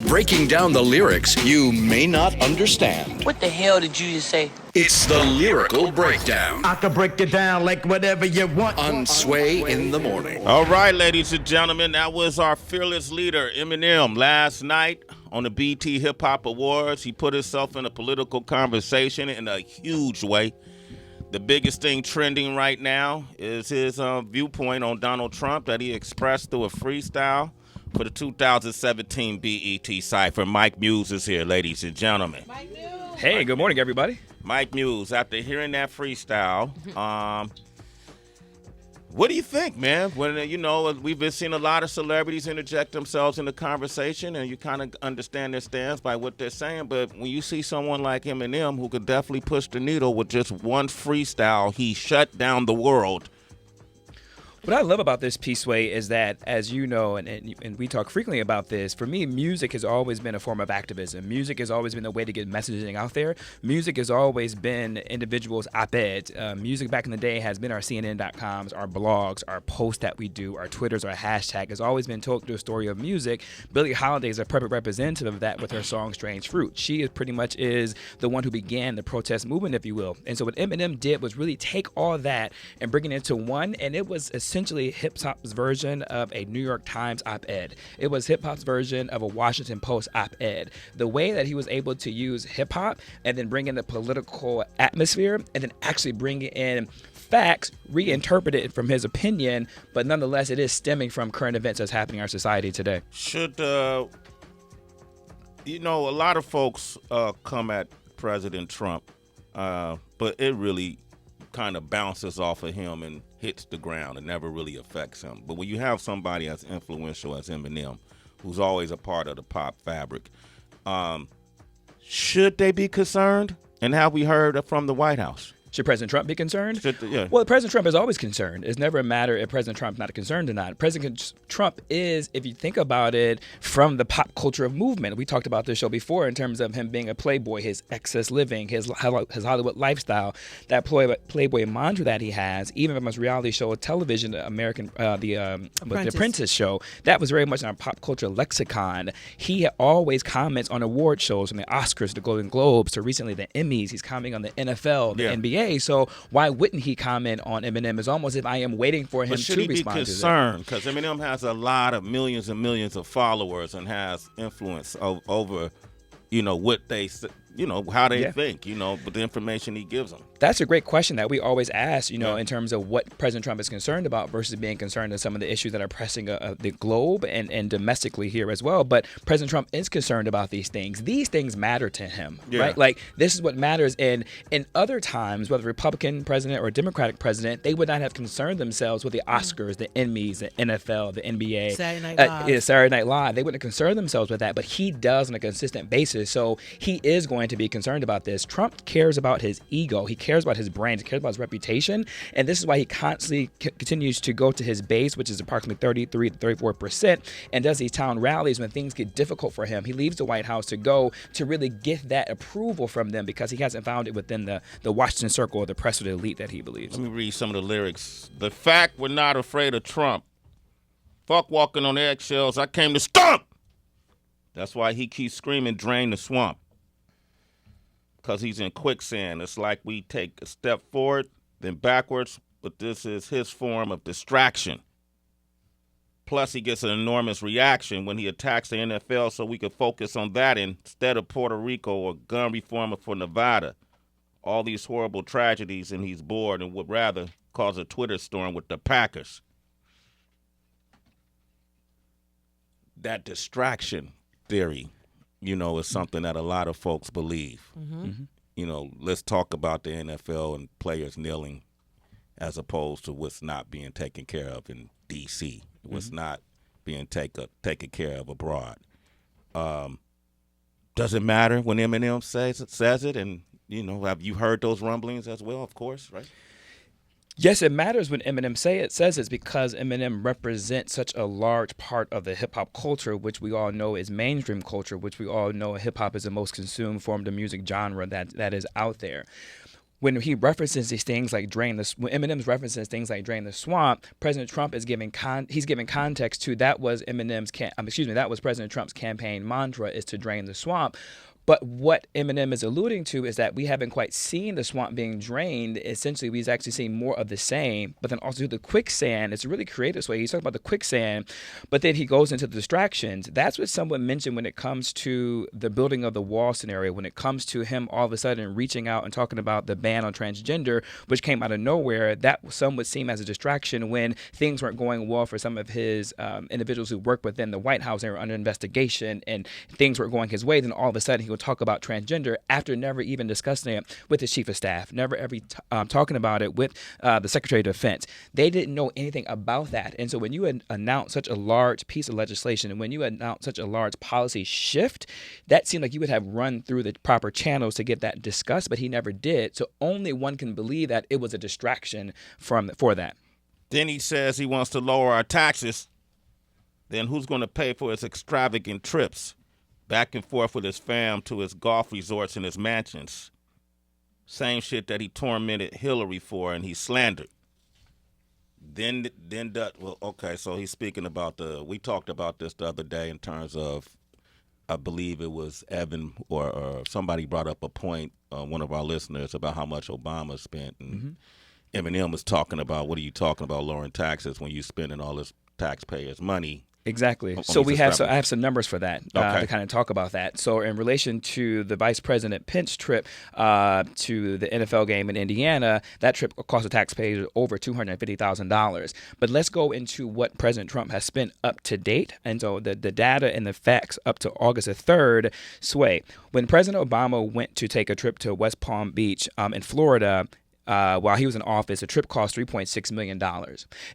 breaking down the lyrics you may not understand. What the hell did you just say? It's the Lyrical Breakdown I can break it down like whatever you want. on Sway in the Morning. All right, ladies and gentlemen, that was our fearless leader, Eminem. Last night on the BT Hip Hop Awards, he put himself in a political conversation in a huge way. The biggest thing trending right now is his viewpoint on Donald Trump that he expressed through a freestyle for the 2017 BET Cypher. Mike Muse is here, ladies and gentlemen. Mike Muse. Hey, good morning, everybody. Mike Muse, after hearing that freestyle, what do you think, man? When we've been seeing a lot of celebrities interject themselves in the conversation, and you kind of understand their stance by what they're saying. But when you see someone like Eminem, who could definitely push the needle with just one freestyle, he shut down the world. What I love about this piece, Sway, is that, as you know, and we talk frequently about this, for me, music has always been a form of activism. Music has always been a way to get messaging out there. Music has always been individuals' op-ed. Music back in the day has been our CNN.coms, our blogs, our posts that we do, our Twitters, our hashtag has always been told through a story of music. Billie Holiday is a perfect representative of that with her song Strange Fruit. She is pretty much is the one who began the protest movement, if you will. And so what Eminem did was really take all that and bring it into one, and it was essentially hip-hop's version of a New York Times op-ed. It was hip-hop's version of a Washington Post op-ed. The way that he was able to use hip-hop and then bring in the political atmosphere and then actually bring in facts, reinterpret it from his opinion, but nonetheless it is stemming from current events that's happening in our society today. Should, a lot of folks come at President Trump, but it really kind of bounces off of him and hits the ground. It never really affects him. But when you have somebody as influential as Eminem, who's always a part of the pop fabric, should they be concerned? And have we heard from the White House? Should President Trump be concerned? Yeah. Well, President Trump is always concerned. It's never a matter if President Trump's not concerned or not. President Trump is, if you think about it, from the pop culture movement. We talked about this show before in terms of him being a playboy, his excess living, his Hollywood lifestyle, that playboy mantra that he has, even from his reality show, television, American, the Apprentice show, that was very much in our pop culture lexicon. He always comments on award shows, from the Oscars, the Golden Globes, to recently the Emmys. He's commenting on the NFL, the NBA. So why wouldn't he comment on Eminem? It's almost as if I am waiting for him to respond to that. But should he be concerned? Because Eminem has a lot of millions and millions of followers and has influence over, what they, how they think, but the information he gives them. That's a great question that we always ask, in terms of what President Trump is concerned about versus being concerned with some of the issues that are pressing the globe and domestically here as well. But President Trump is concerned about these things. These things matter to him, right? Like, this is what matters. And in other times, whether Republican president or Democratic president, they would not have concerned themselves with the Oscars, the Emmys, the NFL, the NBA, Saturday Night Live. They wouldn't concern themselves with that. But he does on a consistent basis. So he is going to be concerned about this. Trump cares about his ego. He cares about his brand. He cares about his reputation. And this is why he constantly continues to go to his base, which is approximately 33 to 34%, and does these town rallies when things get difficult for him. He leaves the White House to go to really get that approval from them because he hasn't found it within the Washington circle or the press or the elite that he believes. Let me read some of the lyrics. The fact we're not afraid of Trump. Fuck walking on eggshells. I came to stomp. That's why he keeps screaming, drain the swamp. Because he's in quicksand. It's like we take a step forward, then backwards, but this is his form of distraction. Plus, he gets an enormous reaction when he attacks the NFL so we can focus on that instead of Puerto Rico or gun reform for Nevada. All these horrible tragedies, and he's bored and would rather cause a Twitter storm with the Packers. That distraction theory, is something that a lot of folks believe. Let's talk about the NFL and players kneeling as opposed to what's not being taken care of in D.C., what's not being taken care of abroad. Does it matter when Eminem says it? And, have you heard those rumblings as well, of course, right? Yes, it matters when Eminem says it's because Eminem represents such a large part of the hip-hop culture, which we all know is mainstream culture, which we all know hip-hop is the most consumed form of the music genre that is out there. when he references these things like when Eminem's references things like drain the swamp, President Trump is giving context to that was that was President Trump's campaign mantra, is to drain the swamp. But what Eminem is alluding to is that we haven't quite seen the swamp being drained. Essentially, we've actually seen more of the same, but then also the quicksand. It's a really creative way. He's talking about the quicksand, but then he goes into the distractions. That's what someone mentioned when it comes to the building of the wall scenario, when it comes to him all of a sudden reaching out and talking about the ban on transgender, which came out of nowhere. That some would seem as a distraction when things weren't going well for some of his individuals who work within the White House. They were under investigation and things weren't going his way. Then all of a sudden he would talk about transgender after never even discussing it with his chief of staff, never ever talking about it with the Secretary of Defense. They didn't know anything about that. And so when you announce such a large piece of legislation and when you announce such a large policy shift, that seemed like you would have run through the proper channels to get that discussed, but he never did. So only one can believe that it was a distraction for that. Then he says he wants to lower our taxes. Then who's going to pay for his extravagant trips back and forth with his fam to his golf resorts and his mansions? Same shit that he tormented Hillary for and he slandered. So he's speaking about we talked about this the other day in terms of, I believe it was Evan or somebody brought up a point, one of our listeners, about how much Obama spent. And Eminem was talking about, what are you talking about lowering taxes when you're spending all this taxpayers' money? Exactly. So I have some numbers for that to kind of talk about that. So in relation to the Vice President Pence trip to the NFL game in Indiana, that trip cost the taxpayers over $250,000. But let's go into what President Trump has spent up to date. And so the data and the facts up to August the 3rd sway. When President Obama went to take a trip to West Palm Beach in Florida, while he was in office, the trip cost $3.6 million.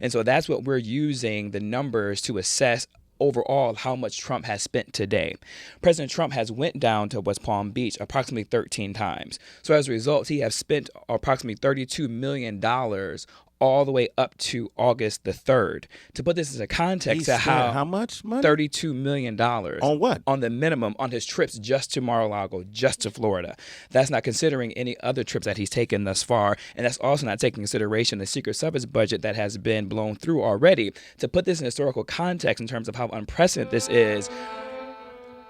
And so that's what we're using the numbers to assess overall how much Trump has spent today. President Trump has went down to West Palm Beach approximately 13 times. So as a result, he has spent approximately $32 million all the way up to August the 3rd. To put this as a context to how much money? $32 million. On what? On the minimum, on his trips just to Mar-a-Lago, just to Florida. That's not considering any other trips that he's taken thus far, and that's also not taking consideration the Secret Service budget that has been blown through already. To put this in historical context in terms of how unprecedented this is,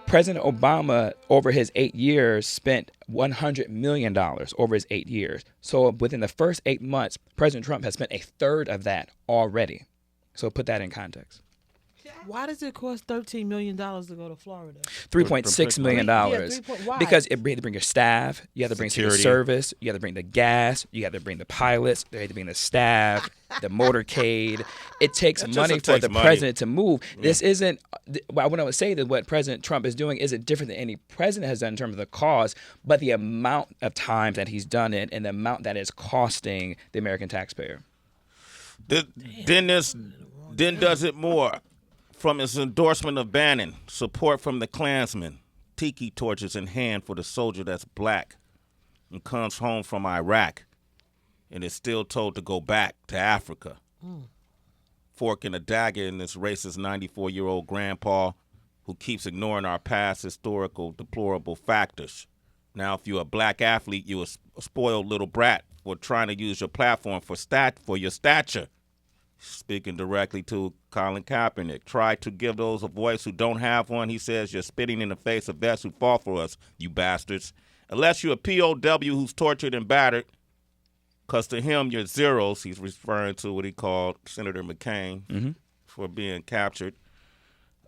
President Obama, over his 8 years, spent $100 million over his 8 years. So within the first 8 months, President Trump has spent a third of that already. So put that in context. Why does it cost $13 million to go to Florida? $3.6 million. Why? Because you have to bring your staff, you have to bring Secret Service, you have to bring the gas, you have to bring the pilots, you have to bring the staff, the motorcade. It takes money for the president to move. This isn't, I want to say that what President Trump is doing isn't different than any president has done in terms of the cost, but the amount of times that he's done it and the amount that is costing the American taxpayer. Then does it more. From his endorsement of Bannon, support from the Klansmen, tiki torches in hand for the soldier that's black and comes home from Iraq and is still told to go back to Africa. Forking a dagger in this racist 94-year-old grandpa who keeps ignoring our past historical deplorable factors. Now, if you're a black athlete, you're a spoiled little brat for trying to use your platform for your stature. Speaking directly to Colin Kaepernick, try to give those a voice who don't have one. He says you're spitting in the face of vets who fought for us, you bastards. Unless you're a POW who's tortured and battered, because to him you're zeros. He's referring to what he called Senator McCain for being captured,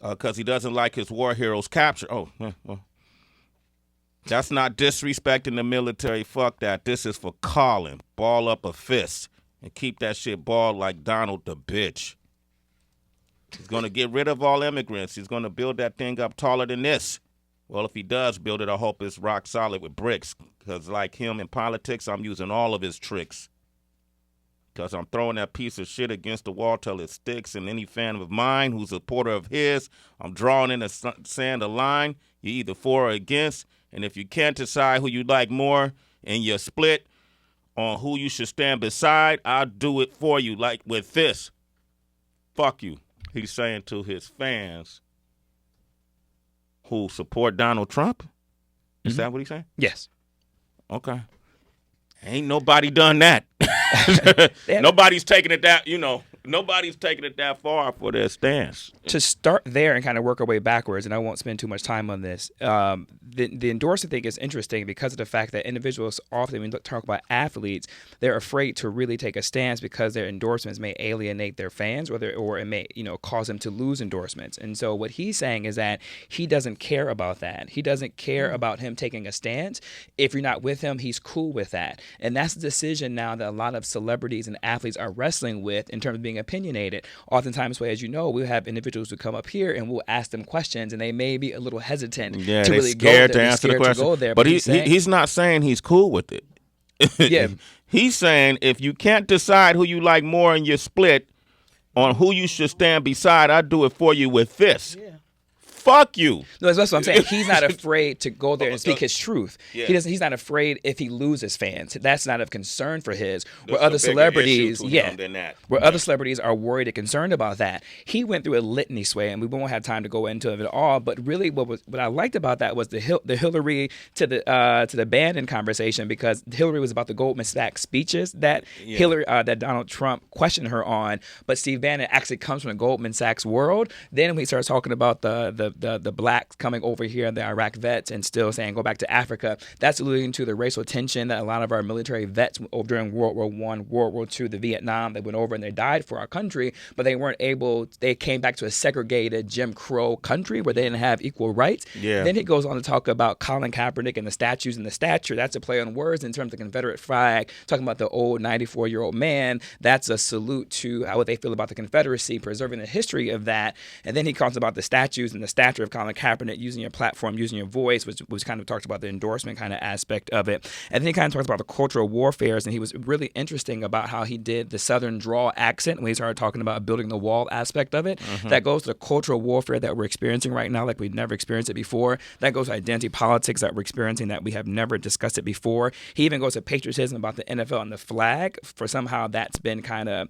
because he doesn't like his war heroes captured. That's not disrespecting the military. Fuck that. This is for Colin. Ball up a fist. And keep that shit balled like Donald the bitch. He's going to get rid of all immigrants. He's going to build that thing up taller than this. Well, if he does build it, I hope it's rock solid with bricks. Because like him in politics, I'm using all of his tricks. Because I'm throwing that piece of shit against the wall till it sticks. And any fan of mine who's a supporter of his, I'm drawing in the sand a line. You're either for or against. And if you can't decide who you like more and you're split on who you should stand beside, I'll do it for you, like with this. Fuck you. He's saying to his fans who support Donald Trump. Is that what he's saying? Yes. Okay. Ain't nobody done that. Nobody's taking it that, nobody's taking it that far for their stance. To start there and kind of work our way backwards, and I won't spend too much time on this, the endorsement thing is interesting because of the fact that individuals often, when we talk about athletes, they're afraid to really take a stance because their endorsements may alienate their fans or it may cause them to lose endorsements. And so what he's saying is that he doesn't care about that. He doesn't care about him taking a stance. If you're not with him, he's cool with that. And that's the decision now that a lot of celebrities and athletes are wrestling with in terms of being opinionated. Oftentimes, as you know, we'll have individuals who come up here and we'll ask them questions and they may be a little hesitant to really scared go there. To answer the question. Go there, but he's not saying he's cool with it. Yeah. He's saying if you can't decide who you like more and you're split on who you should stand beside, I'll do it for you with this. Yeah. Fuck you. No, that's what I'm saying. He's not afraid to go there and speak his truth. Yeah. He's not afraid if he loses fans. That's not of concern for his. Where other celebrities, other celebrities are worried and concerned about that. He went through a litany, Sway, and we won't have time to go into it at all. But really, what I liked about that was the Hillary to the Bannon conversation, because Hillary was about the Goldman Sachs speeches that that Donald Trump questioned her on. But Steve Bannon actually comes from the Goldman Sachs world. Then we start talking about the blacks coming over here, the Iraq vets, and still saying go back to Africa. That's alluding to the racial tension that a lot of our military vets during World War I, World War II, the Vietnam, they went over and they died for our country, but they weren't able, they came back to a segregated Jim Crow country where they didn't have equal rights. Yeah. Then he goes on to talk about Colin Kaepernick and the statues and the stature. That's a play on words in terms of the Confederate flag, talking about the old 94-year-old man. That's a salute to what they feel about the Confederacy, preserving the history of that. And then he talks about the statues and the stature of Colin Kaepernick, using your platform, using your voice, which was kind of talked about the endorsement kind of aspect of it. And then he kind of talks about the cultural warfares, and he was really interesting about how he did the Southern drawl accent when he started talking about building the wall aspect of it. Mm-hmm. That goes to the cultural warfare that we're experiencing right now like we've never experienced it before. That goes to identity politics that we're experiencing that we have never discussed it before. He even goes to patriotism about the NFL and the flag, for somehow that's been kind of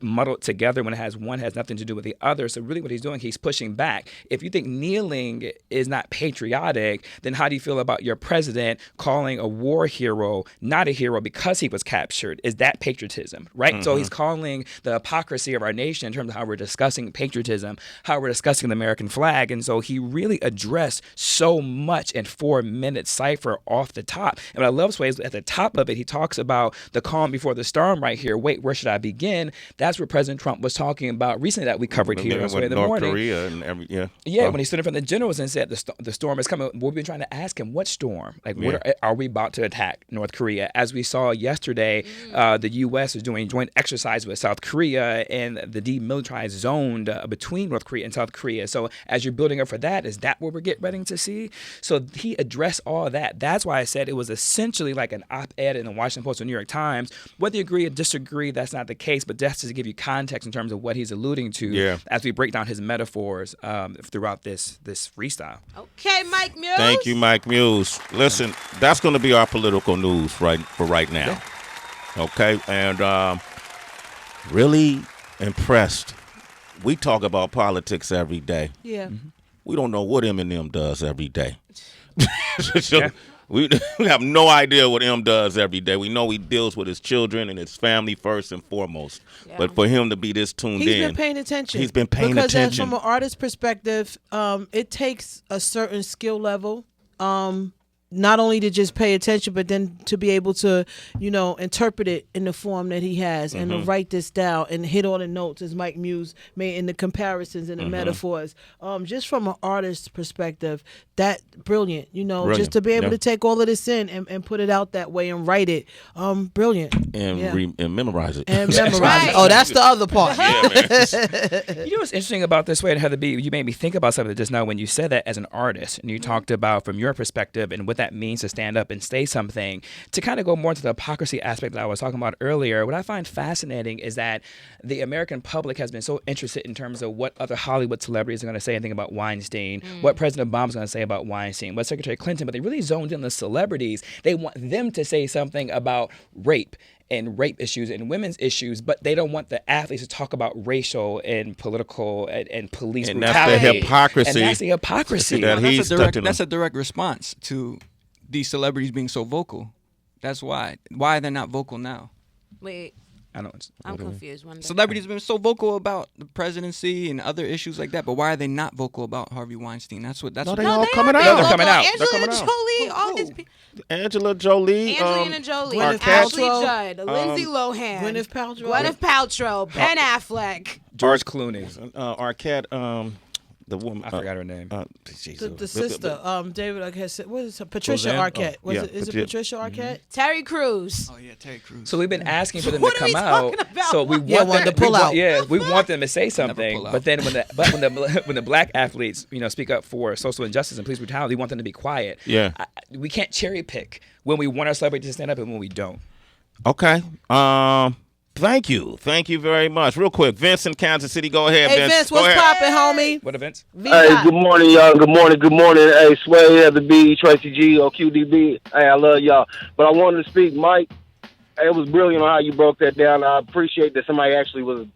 muddled together when one has nothing to do with the other. So really what he's doing, he's pushing back. If you think kneeling is not patriotic, then how do you feel about your president calling a war hero not a hero because he was captured? Is that patriotism, right? Mm-hmm. So he's calling the hypocrisy of our nation in terms of how we're discussing patriotism, how we're discussing the American flag. And so he really addressed so much in 4-minute cipher off the top. And what I love, Sway, is at the top of it, he talks about the calm before the storm right here. Wait, where should I begin? That's what President Trump was talking about recently that we covered here in the North morning. Korea and when he stood in front of the generals and said the storm is coming. We've been trying to ask him, what storm? Like, what are we about to attack North Korea? As we saw yesterday, the U.S. is doing joint exercise with South Korea and the demilitarized zone between North Korea and South Korea. So as you're building up for that, is that what we're getting ready to see? So he addressed all that. That's why I said it was essentially like an op-ed in the Washington Post or New York Times. Whether you agree or disagree, that's not the case, but that's to give you context in terms of what he's alluding to as we break down his metaphors throughout this freestyle. Okay, Mike Muse. Thank you, Mike Muse. Listen, that's going to be our political news for right now. Yeah. Okay, and really impressed. We talk about politics every day. Yeah. Mm-hmm. We don't know what Eminem does every day. We have no idea what M does every day. We know he deals with his children and his family first and foremost. Yeah. But for him to be this tuned in. He's been paying attention. He's been paying attention. Because from an artist perspective, it takes a certain skill level. Not only to just pay attention, but then to be able to, interpret it in the form that he has and to write this down and hit all the notes, as Mike Muse made in the comparisons and the metaphors. Just from an artist's perspective, that brilliant, just to be able to take all of this in and put it out that way and write it, brilliant. And memorize it. And memorize it. Oh, that's the other part. You know what's interesting about this way, Heather B? You made me think about something just now when you said that as an artist, and you talked about from your perspective and what that means to stand up and say something. To kind of go more into the hypocrisy aspect that I was talking about earlier, what I find fascinating is that the American public has been so interested in terms of what other Hollywood celebrities are going to say anything about Weinstein, what President Obama's going to say about Weinstein, what Secretary Clinton, but they really zoned in on the celebrities. They want them to say something about rape and rape issues and women's issues, but they don't want the athletes to talk about racial and political and police brutality. That's the hypocrisy. And that's the hypocrisy. That's a direct response to these celebrities being so vocal. That's why. Why they're not vocal now? Wait, I don't. I'm confused. Celebrities have been so vocal about the presidency and other issues like that, but why are they not vocal about Harvey Weinstein? That's what. No, they No, all they coming are out. being They're vocal. coming out. They're Angelina coming out. Jolie, all these people. Angela Jolie, Angelina Jolie, Arquette, Ashley Judd, Lindsay Lohan, Gwyneth Paltrow. Gwyneth Paltrow, Ben Affleck. George Clooney. Arquette, the woman. I forgot her name. The sister, David Arquette. What is her? Patricia Roseanne? Arquette. Is it Patricia Arquette? Terry Crews. Oh yeah, Terry Crews. So we've been asking for them What to are we come out. talking about? So we Yeah, want wanted them to pull out. we want them to say something. pull out. But then when the black athletes, speak up for social injustice and police brutality, we want them to be quiet. Yeah. We can't cherry pick when we want our celebrities to stand up and when we don't. Okay. Thank you very much. Real quick, Vince in Kansas City. Go ahead, Hey, Vince, what's poppin', homie? What events? Hey, good morning, y'all. Good morning. Hey, Sway, Heather B, Tracy G, OQDB. Hey, I love y'all. But I wanted to speak, Mike. It was brilliant on how you broke that down. I appreciate that somebody actually was,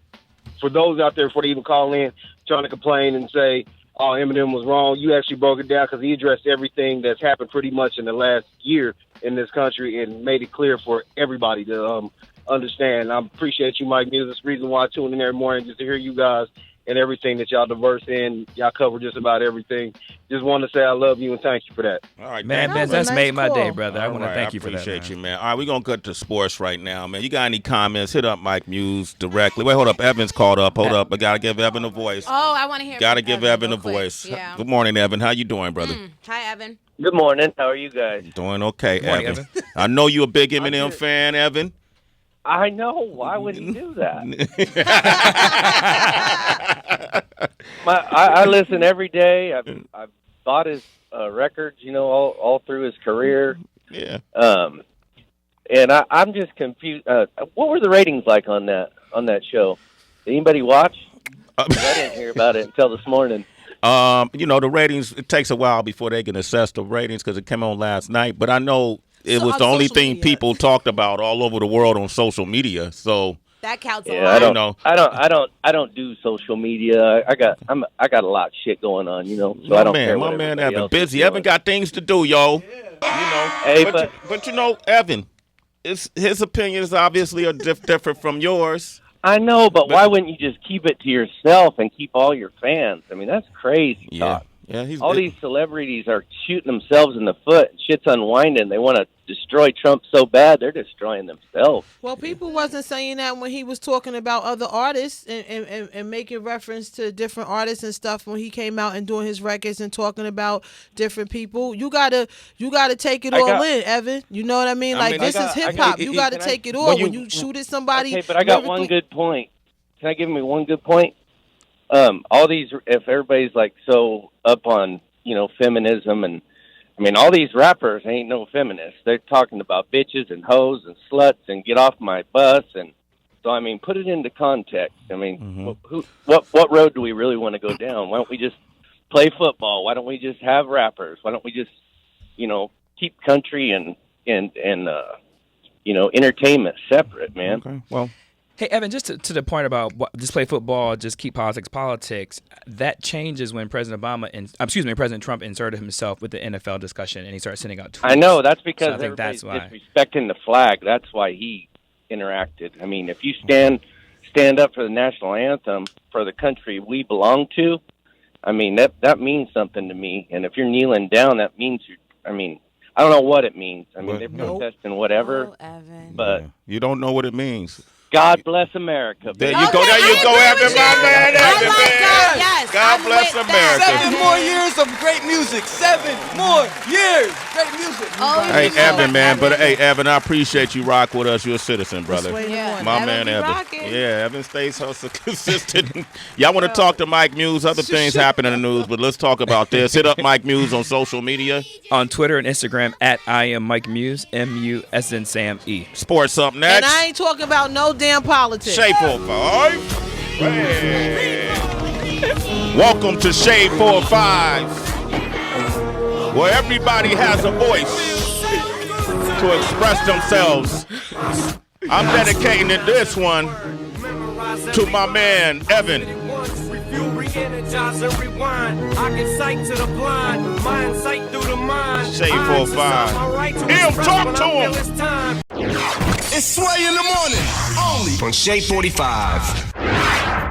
for those out there before they even call in, trying to complain and say, oh, Eminem was wrong. You actually broke it down because he addressed everything that's happened pretty much in the last year in this country and made it clear for everybody to understand. I appreciate you, Mike Muse. That's the reason why I tune in every morning, just to hear you guys and everything that y'all diverse in. Y'all cover just about everything. Just want to say I love you and thank you for that. All right, Man, That Vince, was a that's nice made my call. day, brother. I All want to right, thank you for that. appreciate you, man. All right, we're going to cut to sports right now, man. You got any comments? Hit up Mike Muse directly. Wait, hold up. Evan's called up. Hold up. I got to give Evan a voice. Oh, I want to hear. Got to from give Evan a real quick. voice. Yeah. Good morning, Evan. How you doing, brother? Hi, Evan. Good morning. How are you guys? Doing okay, morning, Evan. I know you a big Eminem good. fan, Evan. I know. Why would he do that? I listen every day. I've bought his records, all through his career. Yeah. And I'm just confused. What were the ratings like on that show? Did anybody watch? 'Cause I didn't hear about it until this morning. The ratings, it takes a while before they can assess the ratings because it came on last night. But I know it So was on the only social thing media. people talked about all over the world on social media. So, That counts a Yeah, lot. I don't. know. I don't do social media. I got a lot of shit going on, so I don't care. my what man everybody Evan else busy. is Evan doing. got things to do, yo. Hey, but Evan, his opinion is obviously different from yours. I know, but why wouldn't you just keep it to yourself and keep all your fans? I mean, that's crazy talk. Yeah, he's All these celebrities are shooting themselves in the foot. Shit's unwinding. They want to destroy Trump so bad, they're destroying themselves. Well, people wasn't saying that when he was talking about other artists and making reference to different artists and stuff when he came out and doing his records and talking about different people. You gotta take it all in, Evan. You know what I mean? Like, this is hip hop. You gotta take it all when you shoot at somebody. Okay, but I got one good point. Can I give me one good point? All these, if everybody's like so up on, feminism and, I mean, all these rappers ain't no feminists. They're talking about bitches and hoes and sluts and get off my bus. And so, I mean, put it into context. I mean, what road do we really want to go down? Why don't we just play football? Why don't we just have rappers? Why don't we just, keep country and entertainment separate, man? Okay. Well, Hey, Evan, just to the point about just play football, just keep politics, that changes when President Trump inserted himself with the NFL discussion and he started sending out tweets. I know. That's because So I think everybody's that's why. disrespecting the flag. That's why he interacted. I mean, if you stand up for the national anthem for the country we belong to, I mean, that means something to me. And if you're kneeling down, that means I don't know what it means. I mean, they're protesting whatever, Oh, Evan. but you don't know what it means. God bless America. There baby. you go. There you go, Evan, my man. Evan, man. God, yes. God I'm bless with America. that. 7 more years of great music. 7 more years. Great music. Oh, Hey, you know Evan, what, man. But Evan? hey, Evan, I appreciate you rock with us. You're a citizen, brother. Yeah, My Evan man, be Evan. rocking. Yeah, Evan stays hustle consistent. Y'all want to talk to Mike Muse? Other things happen in the news, but let's talk about this. Hit up Mike Muse on social media. On Twitter and Instagram at I am Mike Muse, M-U-S and Sam E. Sports up And next. I ain't talking about no damn politics. Shade 45. Hey. Welcome to Shade 45, where everybody has a voice to express themselves. I'm dedicating this one to my man, Evan. Re-energize and rewind. I can sight to the blind. Mind sight through the mind. Shade I 45. exercise my right to Him, express talk when to I him. feel it's time. It's Sway in the morning, only on Shade 45.